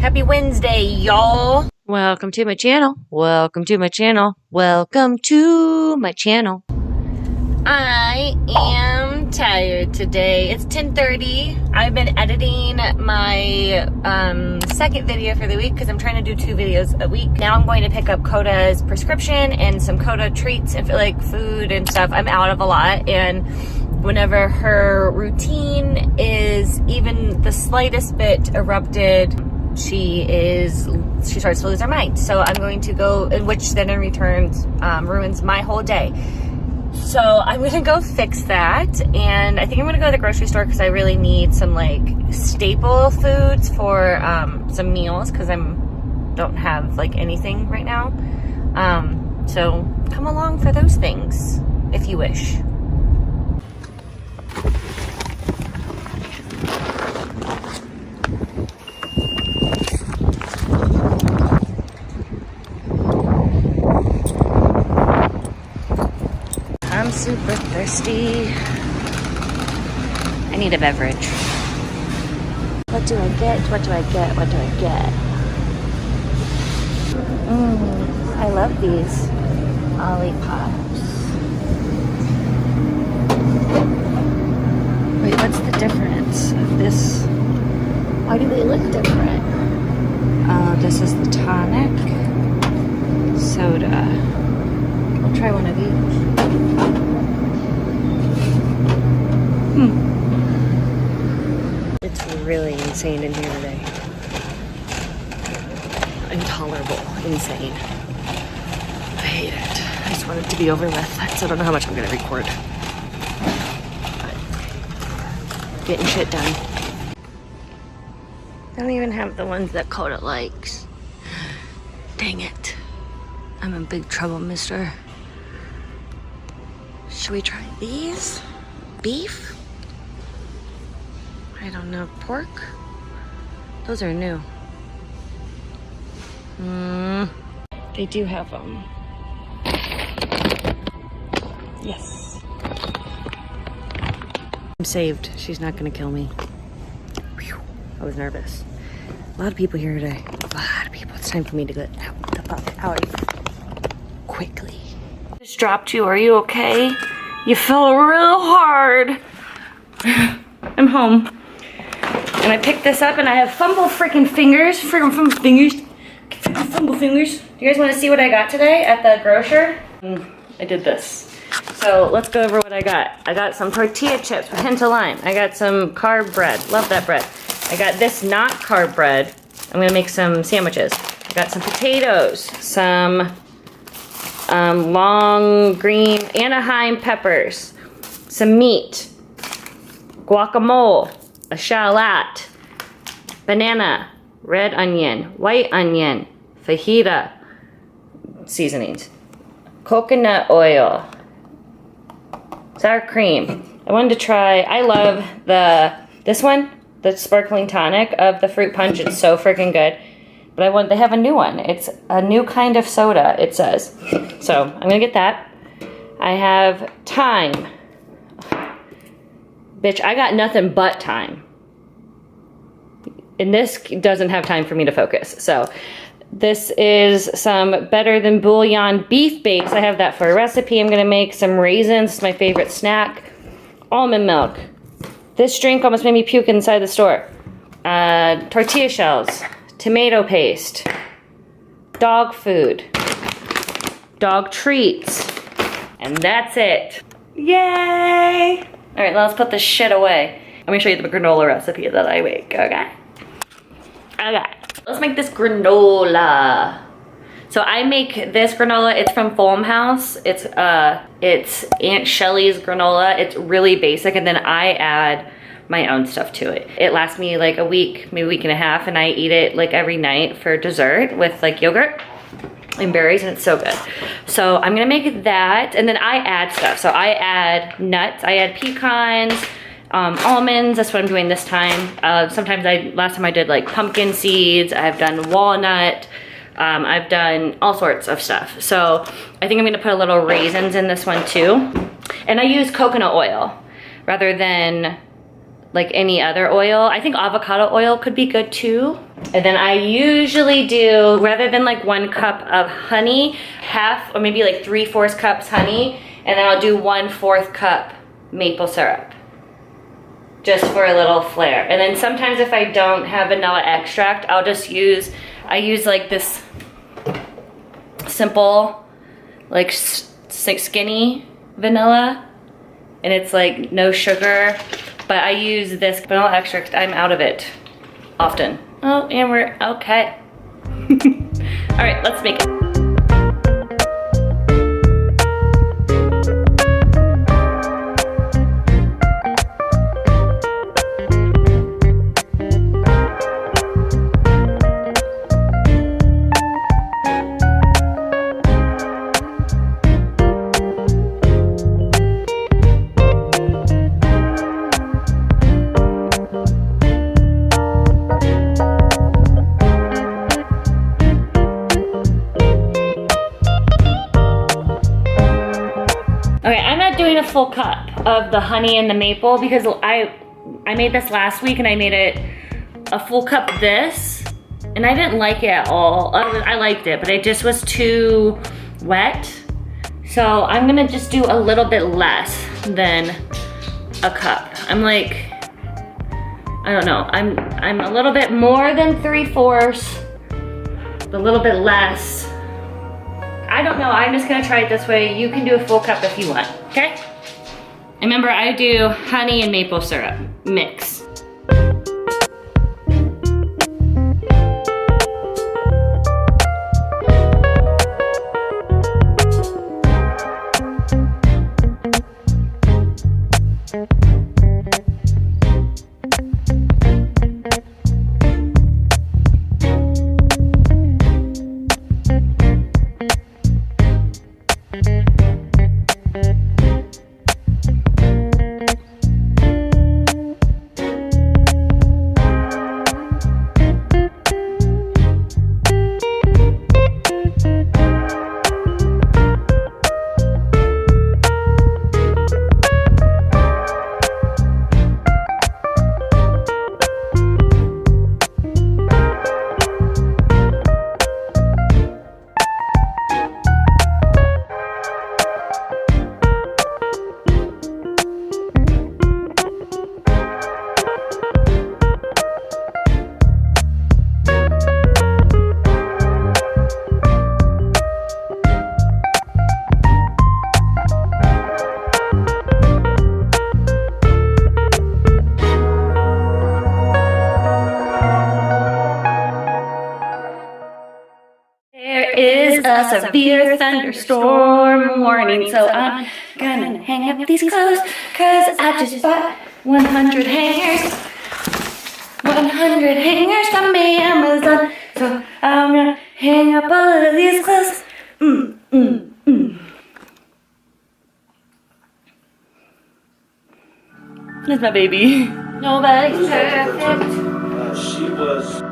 Happy Wednesday, y'all. Welcome to my channel. Welcome to my channel. Welcome to my channel. I am tired today. It's 10:30. I've been editing my second video for the week because I'm trying to do 2 videos a week. Now I'm going to pick up Koda's prescription and some Koda treats and like food and stuff. I'm out of a lot, and whenever her routine is even the slightest bit erupted, she starts to lose her mind. So I'm going to go, which then in return ruins my whole day. So I'm gonna go fix that, and I think I'm gonna go to the grocery store because I really need some like staple foods for some meals because don't have like anything right now. So come along for those things if you wish. I'm super thirsty. I need a beverage. What do I get? What do I get? What do I get? I love these lollipops. Wait, what's the difference of this? Why do they look different? Oh, this is the tonic soda. I'll try one of each. It's really insane in here today. Intolerable, insane. I hate it. I just want it to be over with. So I don't know how much I'm gonna record. But getting shit done. I don't even have the ones that Koda likes. Dang it. I'm in big trouble, mister. Should we try these? Beef? I don't know. Pork? Those are new. They do have them. Yes. I'm saved. She's not gonna kill me. Whew. I was nervous. A lot of people here today. A lot of people. It's time for me to get out the fuck out of here. Quickly. Just dropped you. Are you okay? You fell real hard. I'm home. And I picked this up and I have fumble freaking fingers. Fumble fingers. Fumble fingers. Do you guys want to see what I got today at the grocer? I did this. So let's go over what I got. I got some tortilla chips with hint of lime. I got some carb bread. Love that bread. I got this not carb bread. I'm gonna make some sandwiches. I got some potatoes, some long green Anaheim peppers, some meat, guacamole, a shallot, banana, red onion, white onion, fajita seasonings, coconut oil, sour cream. I wanted to try, I love this one, the sparkling tonic of the fruit punch. It's so freaking good. But they have a new one. It's a new kind of soda, it says. So I'm gonna get that. I have thyme. Bitch, I got nothing but thyme. And this doesn't have time for me to focus. So this is some Better Than Bouillon beef base. I have that for a recipe. I'm gonna make some raisins, it's my favorite snack. Almond milk. This drink almost made me puke inside the store. Tortilla shells. Tomato paste, dog food, dog treats, and that's it. Yay! All right, let's put this shit away. Let me show you the granola recipe that I make, okay? Okay, let's make this granola. So I make this granola, it's from Foam House. It's Aunt Shelly's granola. It's really basic, and then I add my own stuff to it. It lasts me like a week, maybe a week and a half, and I eat it like every night for dessert with like yogurt and berries, and it's so good. So I'm gonna make that, and then I add stuff. So I add nuts, I add pecans, almonds, that's what I'm doing this time. Sometimes last time I did like pumpkin seeds, I've done walnut, I've done all sorts of stuff. So I think I'm gonna put a little raisins in this one too. And I use coconut oil rather than like any other oil. I think avocado oil could be good too. And then I usually do, rather than like 1 cup of honey, half or maybe like 3/4 cups honey, and then I'll do 1/4 cup maple syrup, just for a little flair. And then sometimes if I don't have vanilla extract, I'll just use, I use like this simple, like skinny vanilla, and it's like no sugar, but I use this vanilla extract. I'm out of it often. Oh, and we're okay. All right, let's make it. A full cup of the honey and the maple because I made this last week and I made it a full cup of this and I didn't like it at all. I liked it, but it just was too wet. So I'm gonna just do a little bit less than a cup. I'm like, I don't know, I'm a little bit more than 3/4, a little bit less. I don't know, I'm just gonna try it this way. You can do a full cup if you want, okay? Remember, I do honey and maple syrup mix. A severe thunderstorm warning, so I'm gonna hang up these clothes, cause I just bought 100 hangers. 100 hangers from Amazon, so I'm gonna hang up all of these clothes. That's my baby. Nobody's perfect. She was.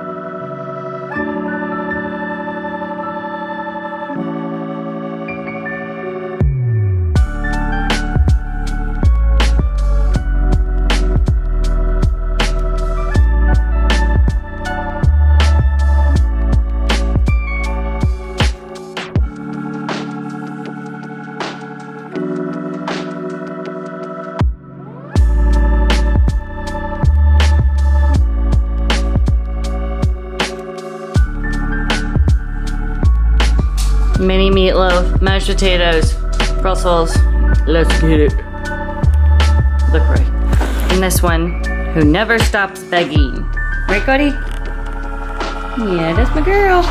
Mini meatloaf, mashed potatoes, Brussels. Let's get it. Look right. And this one, who never stops begging. Right, Cody? Yeah, that's my girl.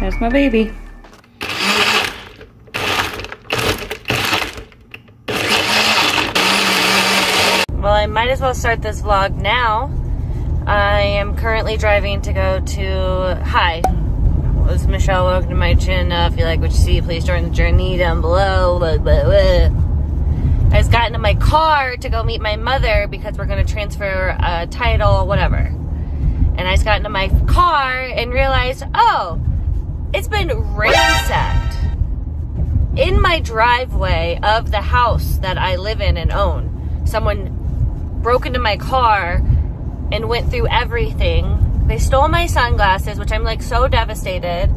That's my baby. Well, I might as well start this vlog now. I am currently driving to go to, hi, this is Michelle, welcome to my channel. If you like what you see, please join the journey down below. Blah, blah, blah. I just got into my car to go meet my mother because we're going to transfer a title, whatever. And I just got into my car and realized, oh, it's been ransacked. in my driveway of the house that I live in and own, someone broke into my car and went through everything. They stole my sunglasses, which I'm like so devastated.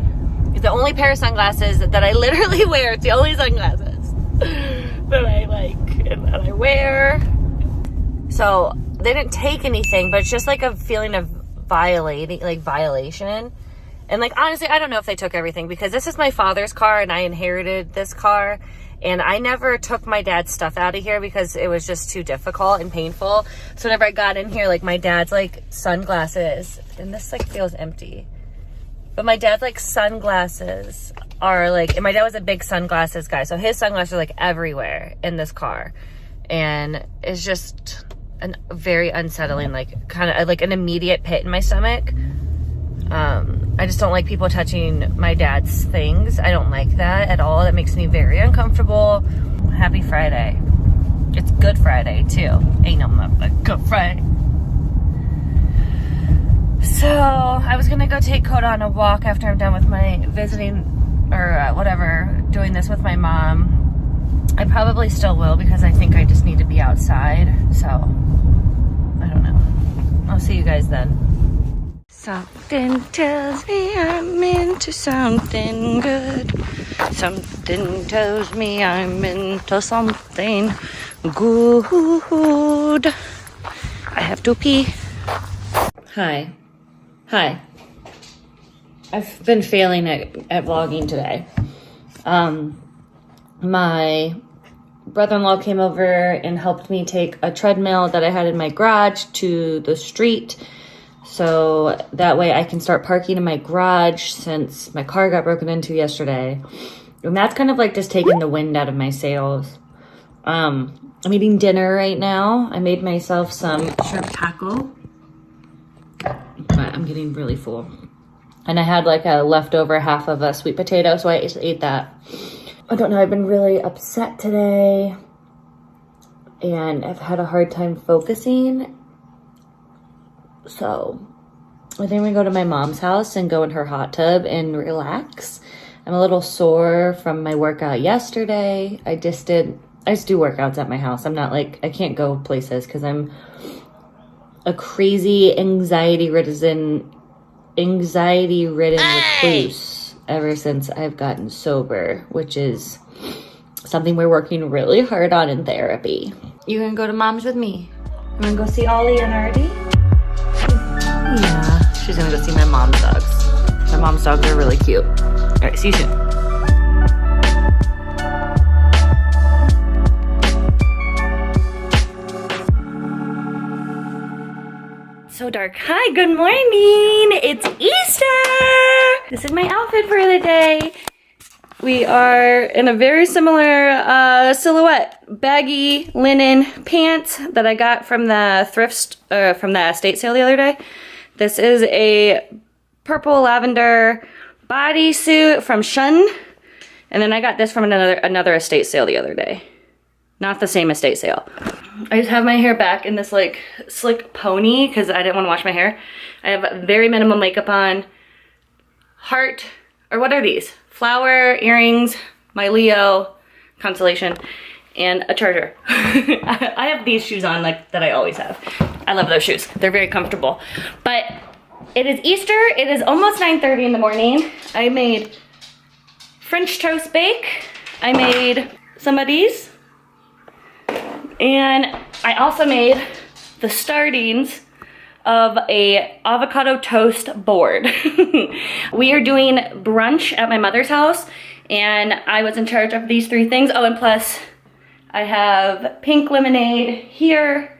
It's the only pair of sunglasses that I literally wear. It's the only sunglasses that I like and that I wear. So they didn't take anything, but it's just like a feeling of violation. And like, honestly, I don't know if they took everything, because this is my father's car and I inherited this car. And I never took my dad's stuff out of here because it was just too difficult and painful. So whenever I got in here, like my dad's like sunglasses, and this like feels empty, but my dad's like sunglasses are like, and my dad was a big sunglasses guy. So his sunglasses are like everywhere in this car. And it's just a very unsettling, like kind of like an immediate pit in my stomach. I just don't like people touching my dad's things. I don't like that at all. That makes me very uncomfortable. Happy Friday. It's Good Friday too. Ain't no motherfucking Good Friday. So I was gonna go take Koda on a walk after I'm done with my visiting or whatever, doing this with my mom. I probably still will, because I think I just need to be outside. So I don't know. I'll see you guys then. Something tells me I'm into something good. Something tells me I'm into something good. I have to pee. Hi. I've been failing at vlogging today. My brother-in-law came over and helped me take a treadmill that I had in my garage to the street, so that way I can start parking in my garage, since my car got broken into yesterday. And that's kind of like just taking the wind out of my sails. I'm eating dinner right now. I made myself some shrimp taco, but I'm getting really full. And I had like a leftover half of a sweet potato, so I just ate that. I don't know, I've been really upset today, and I've had a hard time focusing. So I think we go to my mom's house and go in her hot tub and relax. I'm a little sore from my workout yesterday. I just do workouts at my house. I'm not like, I can't go places because I'm a crazy anxiety-ridden recluse ever since I've gotten sober, which is something we're working really hard on in therapy. You gonna go to mom's with me? I'm gonna go see Ollie and Artie. Yeah, she's gonna go see my mom's dogs. My mom's dogs are really cute. All right, see you soon. So dark. Hi, good morning. It's Easter. This is my outfit for the day. We are in a very similar silhouette. Baggy linen pants that I got from the from the estate sale the other day. This is a purple lavender bodysuit from Shun. And then I got this from another estate sale the other day. Not the same estate sale. I just have my hair back in this like slick pony because I didn't want to wash my hair. I have very minimal makeup on. Heart, or what are these? Flower, earrings, my Leo constellation, and a charger. I have these shoes on like that I always have. I love those shoes. They're very comfortable. But it is Easter. It is almost 9:30 in the morning. I made French toast bake. I made some of these. And I also made the startings of a avocado toast board. We are doing brunch at my mother's house, and I was in charge of these three things. Oh, and plus I have pink lemonade here.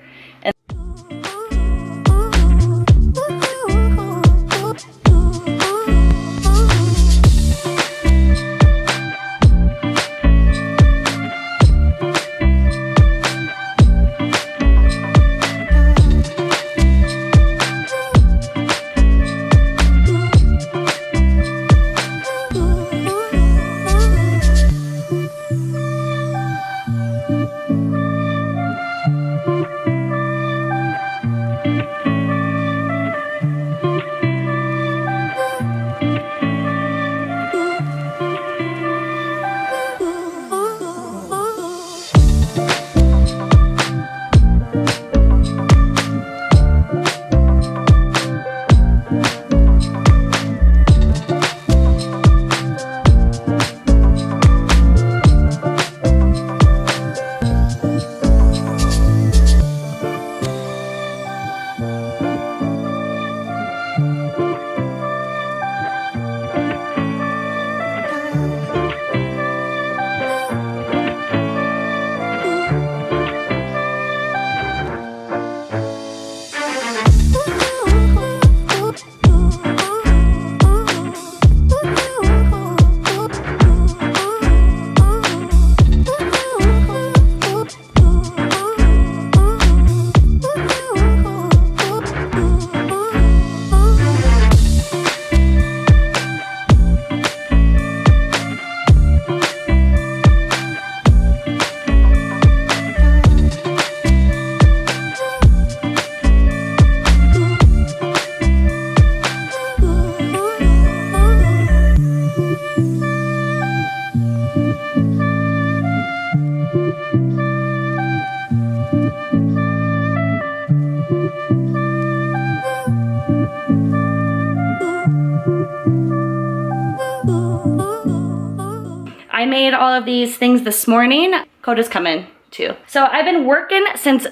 made all of these things this morning. Koda's coming too. So I've been working since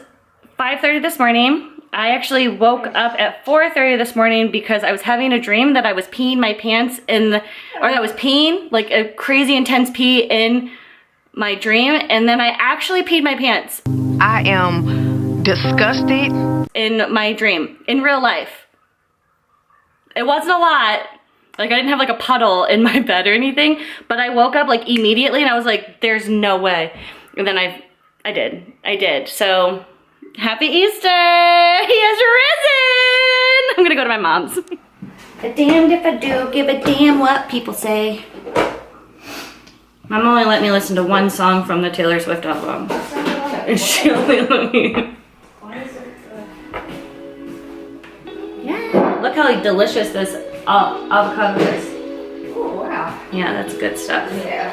5:30 this morning. I actually woke up at 4:30 this morning because I was having a dream that I was peeing my pants or that I was peeing, like a crazy intense pee in my dream, and then I actually peed my pants. I am disgusted. In my dream, in real life. It wasn't a lot. Like I didn't have like a puddle in my bed or anything, but I woke up like immediately and I was like, there's no way. And then I did. So happy Easter! He has risen! I'm gonna go to my mom's. A damned if I do, give a damn what people say. Mom only let me listen to one song from the Taylor Swift album. And she only let me. Yeah, look how like, delicious this avocado is. Oh, wow. Yeah, that's good stuff. Yeah.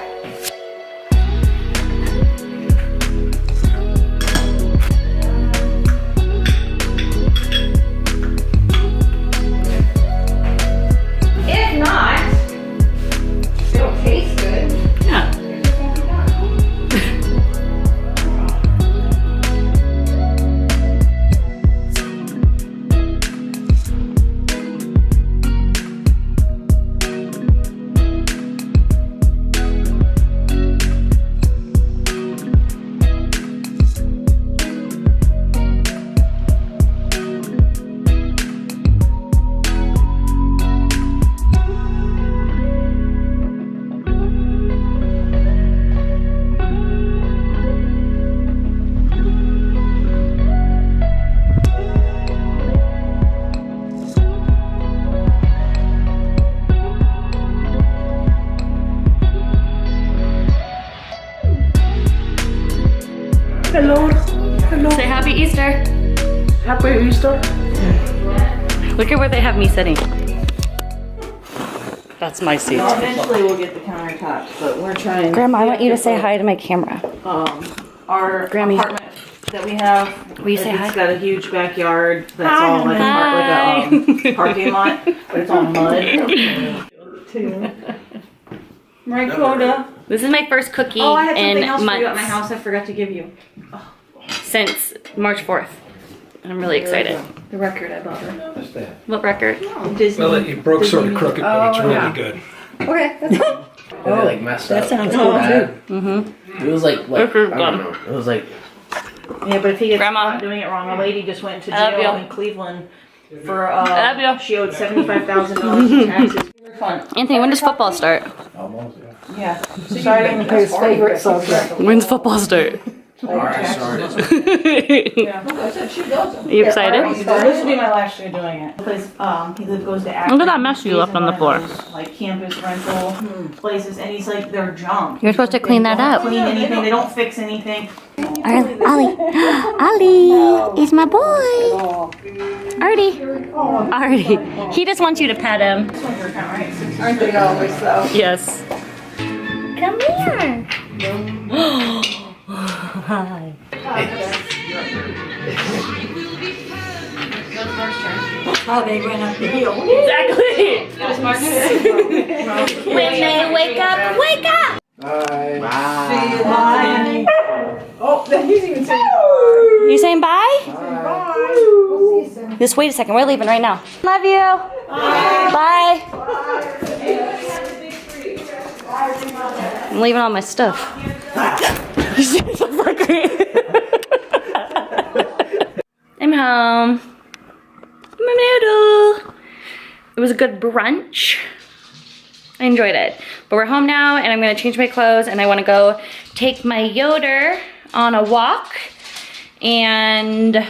If not, it'll taste good. Yeah. It just won't be done. Hello. Hello. Say happy Easter. Happy Easter. Look at where they have me sitting. That's my seat. Eventually we'll get the countertops, but we're trying. Grandma, I want you to say hi to my camera. Our Grammy. apartment that we have. Will you say hi? It's got a huge backyard that's Hi. all like a parking lot, but it's all mud. Right, Koda? This is my first cookie Oh, I had in something else for you at my months house I forgot to give you. since March 4th. I'm really excited. The record I bought her. What's that? What record? Disney. Well, it broke sort of crooked, but it's really yeah. good. Okay, that's fine. Oh, like messed up. That sounds cool too. Mm-hmm. It was like This is I don't know. It was like Yeah, but if he gets Grandma. caught doing it wrong, a lady just went to I love jail you. in Cleveland for love you. she owed $75,000 in taxes. Fun. Anthony, when does football start? Yeah, starting with his favorite subject. When's football start? alright, sorry. Yeah. Are you excited? This will be my last year doing it. Because he goes to Akron. Look at that mess you left on the floor. Like campus rental places, and he's like, they're junk. You're supposed to clean that They up. don't clean anything. They don't fix anything. Ollie. Ollie is my boy. Artie. Artie. He just wants you to pet him. Aren't they always though? Yes. Come here. Hi. How they went up the hill. Exactly. When they wake up, wake up. Bye. Bye. Oh, he's even saying You saying bye? bye. Just wait a second. We're leaving right now. Love you. Bye. I'm leaving all my stuff. I'm home. My noodle. It was a good brunch. I enjoyed it. But we're home now and I'm gonna change my clothes and I wanna go take my Yoder on a walk and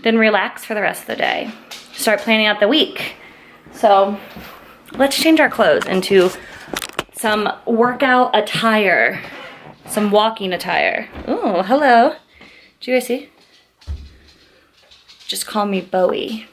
then relax for the rest of the day. Start planning out the week. So let's change our clothes into some workout attire, some walking attire. Oh, hello. Do you guys see? Just call me Bowie.